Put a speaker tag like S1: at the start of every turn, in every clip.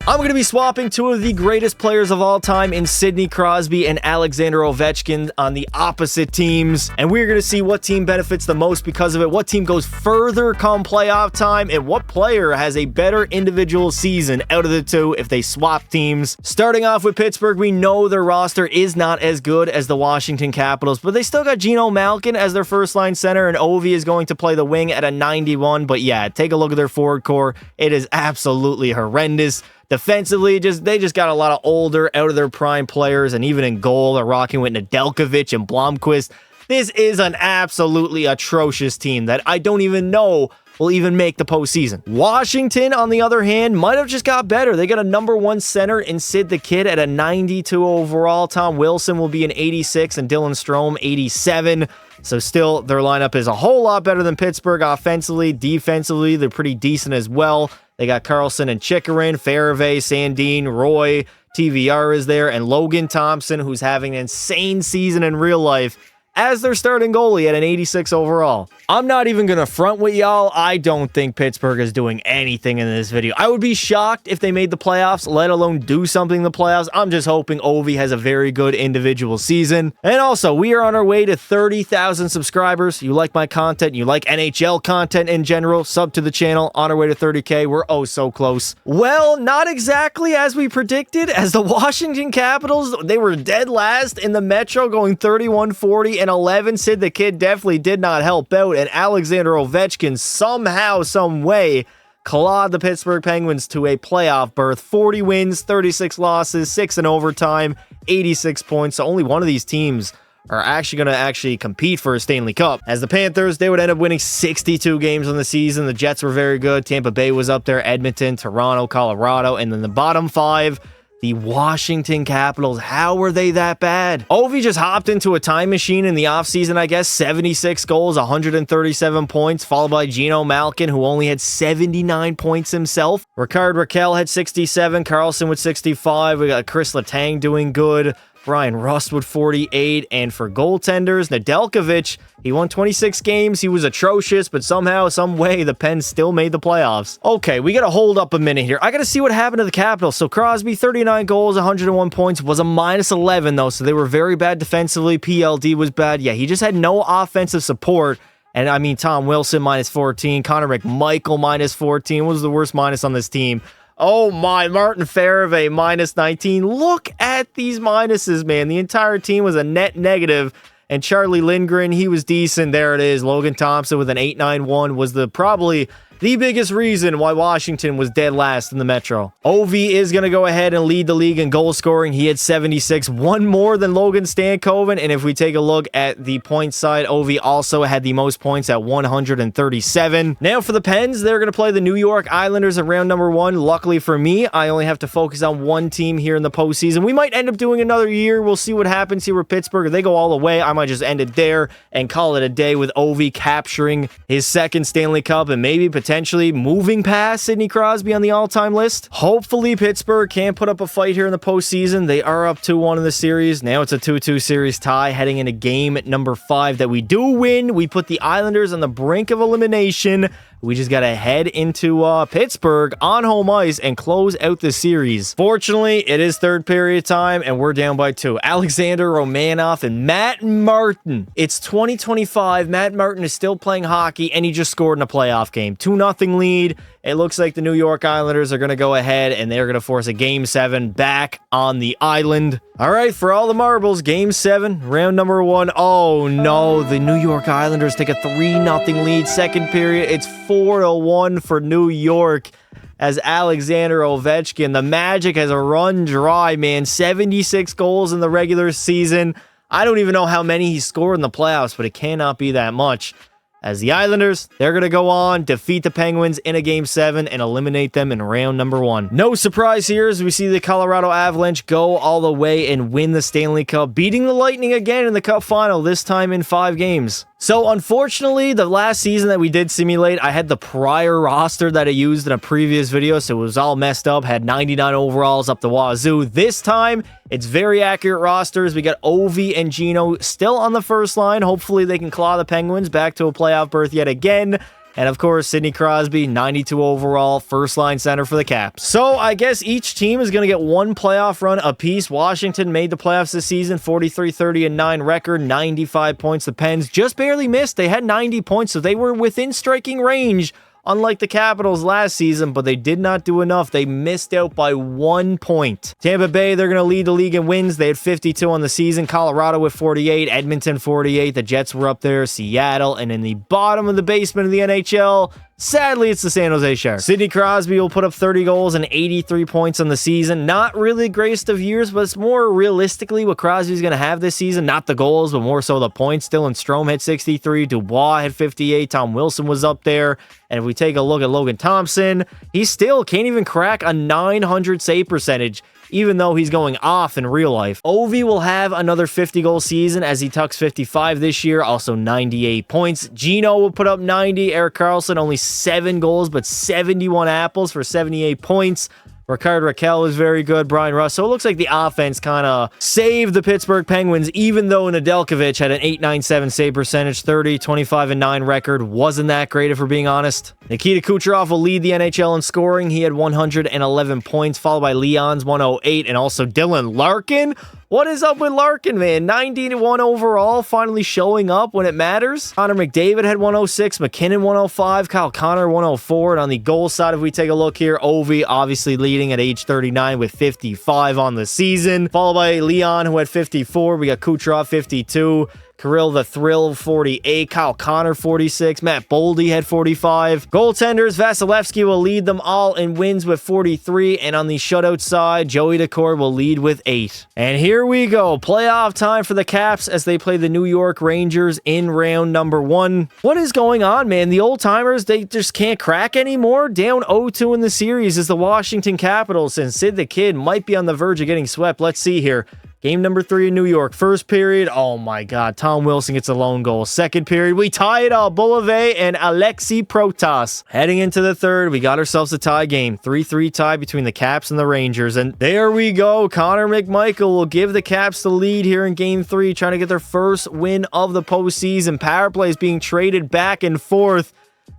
S1: I'm going to be swapping two of the greatest players of all time in Sidney Crosby and Alexander Ovechkin on the opposite teams, and we're going to see what team benefits the most because of it, what team goes further come playoff time, and what player has a better individual season out of the two if they swap teams. Starting off with Pittsburgh, we know their roster is not as good as the Washington Capitals, but they still got Geno Malkin as their first-line center, and Ovi is going to play the wing at a 91, but yeah, take a look at their forward core. It is absolutely horrendous. Defensively, they just got a lot of older, out of their prime players, and even in goal, they're rocking with Nedeljkovic and Blomqvist. This is an absolutely atrocious team that I don't even know will even make the postseason. Washington, on the other hand, might have just got better. They got a #1 center in Sid the Kid at a 92 overall. Tom Wilson will be an 86 and Dylan Strome 87. So still, their lineup is a whole lot better than Pittsburgh offensively. Defensively, they're pretty decent as well. They got Carlson and Chikrin, Fairvey, Sandin, Roy, TVR is there, and Logan Thompson, who's having an insane season in real life, as their starting goalie at an 86 overall. I'm not even going to front with y'all. I don't think Pittsburgh is doing anything in this video. I would be shocked if they made the playoffs, let alone do something in the playoffs. I'm just hoping Ovi has a very good individual season. And also, we are on our way to 30,000 subscribers. You like my content, you like NHL content in general, sub to the channel. On our way to 30K. We're oh so close. Well, not exactly as we predicted, as the Washington Capitals, they were dead last in the Metro, going 31-40 and 11. Sid the Kid definitely did not help out, and Alexander Ovechkin somehow, some way, clawed the Pittsburgh Penguins to a playoff berth. 40 wins, 36 losses, 6 in overtime, 86 points. So only one of these teams are actually going to compete for a Stanley Cup. As the Panthers, they would end up winning 62 games on the season. The Jets were very good. Tampa Bay was up there, Edmonton, Toronto, Colorado, and then the bottom five, the Washington Capitals. How were they that bad? Ovi just hopped into a time machine in the offseason, I guess. 76 goals, 137 points, followed by Geno Malkin, who only had 79 points himself. Rickard Rakell had 67, Carlson with 65. We got Chris Letang doing good. Brian Rust with 48, and for goaltenders, Nedeljkovic, he won 26 games. He was atrocious, but somehow, some way, the Pens still made the playoffs. Okay, we gotta hold up a minute here. I gotta see what happened to the Capitals. So Crosby, 39 goals, 101 points, was a -11 though, so they were very bad defensively. PLD was bad. Yeah, he just had no offensive support. And I mean, Tom Wilson -14, Connor McMichael -14 was the worst minus on this team. Oh my, Martin Fairvey -19. Look at these minuses, man. The entire team was a net negative. And Charlie Lindgren, he was decent. There it is. Logan Thompson with an 891 was probably the biggest reason why Washington was dead last in the Metro. Ovi is going to go ahead and lead the league in goal scoring. He had 76, one more than Logan Stankoven. And if we take a look at the point side, Ovi also had the most points at 137. Now for the Pens, they're going to play the New York Islanders at round #1. Luckily for me, I only have to focus on one team here in the postseason. We might end up doing another year. We'll see what happens here with Pittsburgh. If they go all the way, I might just end it there and call it a day with Ovi capturing his second Stanley Cup and maybe potentially moving past Sidney Crosby on the all-time list. Hopefully, Pittsburgh can put up a fight here in the postseason. They are up 2-1 in the series. Now it's a 2-2 series tie heading into game #5 that we do win. We put the Islanders on the brink of elimination. We just got to head into Pittsburgh on home ice and close out the series. Fortunately, it is third period time, and we're down by 2. Alexander Romanov and Matt Martin. It's 2025. Matt Martin is still playing hockey, and he just scored in a playoff game. 2-0 lead. It looks like the New York Islanders are going to go ahead, and they're going to force a Game 7 back on the island. All right, for all the marbles, Game 7, round #1. Oh, no, the New York Islanders take a 3-0 lead. Second period, it's 4-1 for New York as Alexander Ovechkin. The Magic has a run dry, man. 76 goals in the regular season. I don't even know how many he scored in the playoffs, but it cannot be that much. As the Islanders, they're going to go on, defeat the Penguins in a Game 7, and eliminate them in round #1. No surprise here as we see the Colorado Avalanche go all the way and win the Stanley Cup, beating the Lightning again in the Cup final, this time in 5 games. So, unfortunately, the last season that we did simulate, I had the prior roster that I used in a previous video, so it was all messed up, had 99 overalls up the wazoo. This time, it's very accurate rosters. We got Ovi and Geno still on the first line. Hopefully, they can claw the Penguins back to a playoff berth yet again. And of course, Sidney Crosby, 92 overall, first-line center for the Caps. So I guess each team is going to get one playoff run apiece. Washington made the playoffs this season, 43-30-9 record, 95 points. The Pens just barely missed. They had 90 points, so they were within striking range, unlike the Capitals last season, but they did not do enough. They missed out by 1 point. Tampa Bay, they're going to lead the league in wins. They had 52 on the season. Colorado with 48. Edmonton 48. The Jets were up there. Seattle. And in the bottom of the basement of the NHL, sadly, it's the San Jose Sharks. Sidney Crosby will put up 30 goals and 83 points on the season. Not really the greatest of years, but it's more realistically what Crosby's going to have this season. Not the goals, but more so the points. Dylan Strome had 63. Dubois had 58. Tom Wilson was up there. And if we take a look at Logan Thompson, he still can't even crack a 900 save percentage, even though he's going off in real life. Ovi will have another 50-goal season as he tucks 55 this year, also 98 points. Gino will put up 90. Erik Karlsson, only 7 goals, but 71 apples for 78 points. Rickard Rakell is very good. Brian Russ. So it looks like the offense kind of saved the Pittsburgh Penguins, even though Nedeljkovic had an .897 save percentage, 30-25-9 record. Wasn't that great, if we're being honest. Nikita Kucherov will lead the NHL in scoring. He had 111 points, followed by Leon's 108, and also Dylan Larkin. What is up with Larkin, man? 91 overall, finally showing up when it matters. Connor McDavid had 106, McKinnon 105, Kyle Connor 104. And on the goal side, if we take a look here, Ovi obviously leading at age 39 with 55 on the season, followed by Leon, who had 54. We got Kucherov 52. Kirill the Thrill 48, Kyle Connor 46, Matt Boldy had 45. Goaltenders, Vasilevsky will lead them all in wins with 43, and on the shutout side, Joey Daccord will lead with 8. And here we go, playoff time for the Caps as they play the New York Rangers in round number 1. What is going on, man? The old-timers, they just can't crack anymore. Down 0-2 in the series is the Washington Capitals, and Sid the Kid might be on the verge of getting swept. Let's see here. Game number 3 in New York. First period, oh my God, Tom Wilson gets a lone goal. Second period, we tie it up. Bulave and Alexei Protas. Heading into the third, we got ourselves a tie game. 3-3 tie between the Caps and the Rangers. And there we go. Connor McMichael will give the Caps the lead here in Game 3, trying to get their first win of the postseason. Power play is being traded back and forth.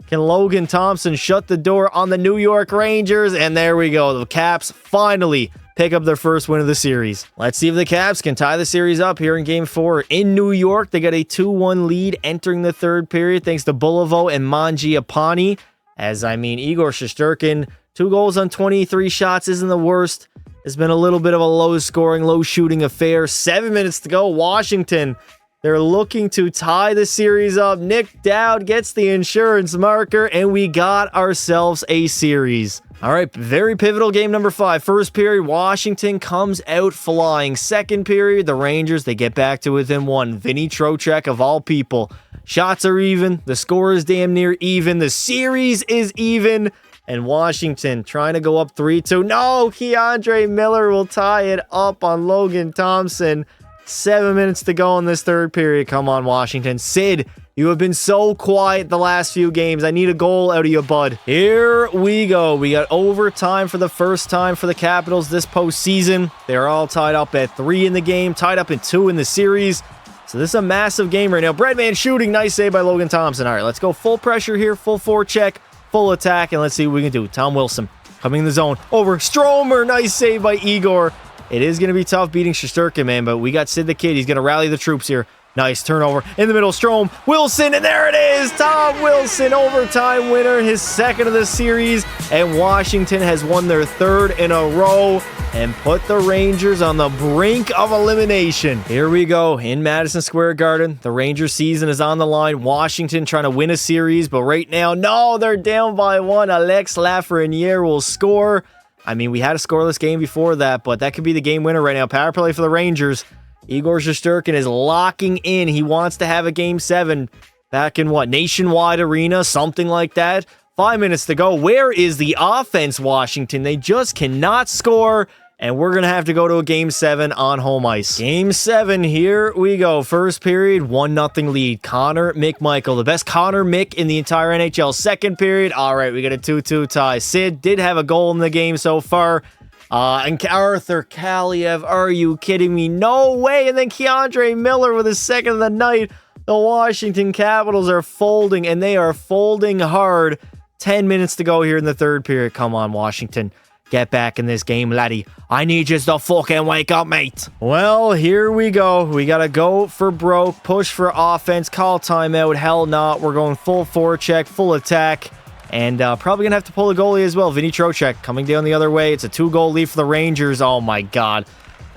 S1: Can Logan Thompson shut the door on the New York Rangers? And there we go. The Caps finally pick up their first win of the series. Let's see if the Caps can tie the series up here in Game 4. In New York, they got a 2-1 lead entering the third period thanks to Bulovo and Mangiapane. Igor Shesterkin, 2 goals on 23 shots isn't the worst. It's been a little bit of a low-scoring, low-shooting affair. 7 minutes to go. Washington, they're looking to tie the series up. Nick Dowd gets the insurance marker, and we got ourselves a series. All right, very pivotal game number 5. First period, Washington comes out flying. Second period, the Rangers, they get back to within 1. Vinny Trocheck, of all people. Shots are even. The score is damn near even. The series is even. And Washington trying to go up 3-2. No, Keandre Miller will tie it up on Logan Thompson. 7 minutes to go in this third period. Come on, Washington. Sid, you have been so quiet the last few games. I need a goal out of you, bud. Here we go. We got overtime for the first time for the Capitals this postseason. They're all tied up at 3 in the game, tied up at 2 in the series. So this is a massive game right now. Breadman shooting. Nice save by Logan Thompson. All right, let's go full pressure here. Full forecheck, full attack, and let's see what we can do. Tom Wilson coming in the zone. Over Stromer. Nice save by Igor. It is going to be tough beating Shesterkin, man, but we got Sid the Kid. He's going to rally the troops here. Nice turnover in the middle. Strome, Wilson, and there it is. Tom Wilson, overtime winner, his second of the series. And Washington has won their 3rd in a row and put the Rangers on the brink of elimination. Here we go in Madison Square Garden. The Rangers season is on the line. Washington trying to win a series, but right now, no, they're down by 1. Alex Lafreniere will score. We had a scoreless game before that, but that could be the game winner right now. Power play for the Rangers. Igor Shesterkin is locking in. He wants to have a Game 7 back in Nationwide Arena, something like that. 5 minutes to go. Where is the offense, Washington? They just cannot score, and we're going to have to go to a Game 7 on home ice. Game 7, here we go. First period, 1-0 lead. Connor McMichael, the best Connor Mick in the entire NHL. Second period, all right, we got a 2-2 tie. Sid did have a goal in the game so far. And Arthur Kaliev, are you kidding me? No way. And then Keandre Miller with his second of the night. The Washington Capitals are folding, and they are folding hard. 10 minutes to go here in the third period. Come on, Washington. Get back in this game, laddie. I need you to fucking wake up, mate. Well, here we go. We got to go for broke, push for offense, call timeout. Hell not. We're going full forecheck, full attack. And probably going to have to pull a goalie as well. Vinny Trocheck coming down the other way. It's a 2-goal lead for the Rangers. Oh, my God.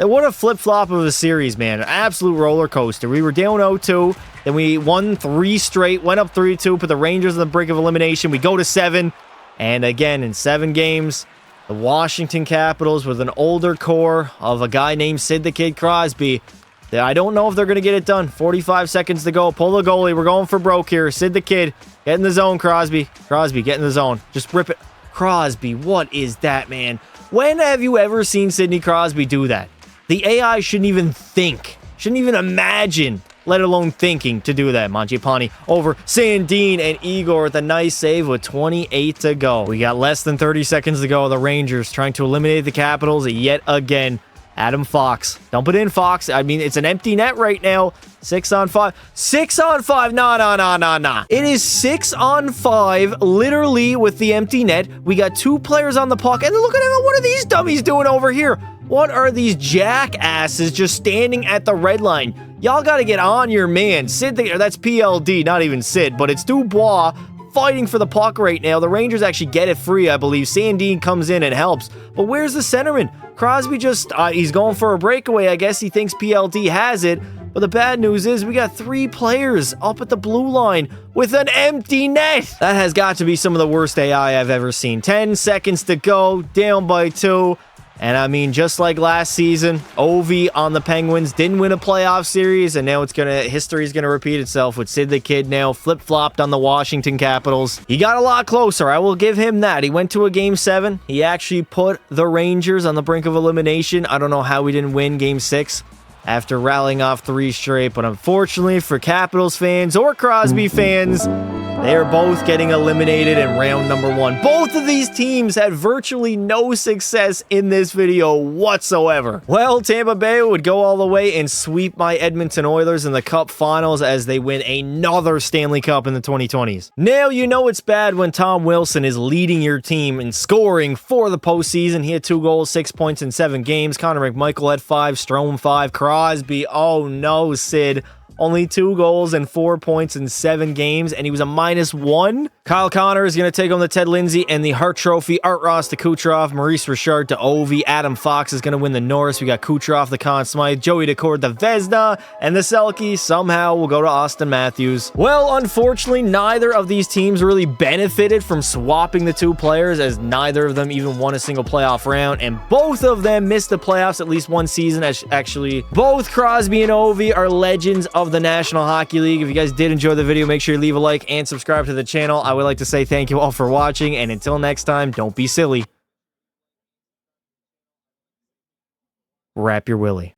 S1: What a flip-flop of a series, man. An absolute roller coaster. We were down 0-2. Then we won 3 straight. Went up 3-2. Put the Rangers on the brink of elimination. We go to 7. And again, in 7 games, the Washington Capitals with an older core of a guy named Sid the Kid Crosby. I don't know if they're going to get it done. 45 seconds to go. Pull the goalie. We're going for broke here. Sid the Kid. Get in the zone, Crosby. Crosby, get in the zone. Just rip it. Crosby, what is that, man? When have you ever seen Sidney Crosby do that? The AI shouldn't even think. Shouldn't even imagine, let alone thinking, to do that. Mangiapane over Sandin and Igor with a nice save with 28 to go. We got less than 30 seconds to go. The Rangers trying to eliminate the Capitals yet again. Adam Fox. Dump it in, Fox. I mean, it's an empty net right now. 6 on 5. 6 on 5. Nah. It is 6 on 5, literally, with the empty net. We got 2 players on the puck. And look at him. What are these dummies doing over here? What are these jackasses just standing at the red line? Y'all got to get on your man. Sid, that's PLD, not even Sid, but it's Dubois fighting for the puck right now. The Rangers actually get it free, I believe. Sandin comes in and helps. But where's the centerman? Crosby just, he's going for a breakaway. I guess he thinks PLD has it. But the bad news is we got 3 players up at the blue line with an empty net. That has got to be some of the worst AI I've ever seen. 10 seconds to go, down by 2. And I mean, just like last season, Ovi on the Penguins didn't win a playoff series, and now history's gonna repeat itself with Sid the Kid now flip-flopped on the Washington Capitals. He got a lot closer, I will give him that. He went to a Game 7. He actually put the Rangers on the brink of elimination. I don't know how we didn't win Game 6 after rallying off 3 straight, but unfortunately for Capitals fans or Crosby fans, they are both getting eliminated in round number 1. Both of these teams had virtually no success in this video whatsoever. Well, Tampa Bay would go all the way and sweep my Edmonton Oilers in the Cup Finals as they win another Stanley Cup in the 2020s. Now you know it's bad when Tom Wilson is leading your team in scoring for the postseason. He had 2 goals, 6 points in 7 games. Connor McMichael had 5, Strome 5, Crosby, oh no, Sid. Only 2 goals and 4 points in 7 games, and he was a -1. Kyle Connor is going to take on the Ted Lindsay and the Hart Trophy. Art Ross to Kucherov, Maurice Richard to Ovi. Adam Fox is going to win the Norris. We got Kucherov, the Conn Smythe, Joey Decord, the Vezina, and the Selke somehow will go to Austin Matthews. Well, unfortunately, neither of these teams really benefited from swapping the 2 players, as neither of them even won a single playoff round, and both of them missed the playoffs at least one season. Actually, both Crosby and Ovi are legends of the National Hockey League. If you guys did enjoy the video, make sure you leave a like and subscribe to the channel. I would like to say thank you all for watching, and until next time, don't be silly. Wrap your willy.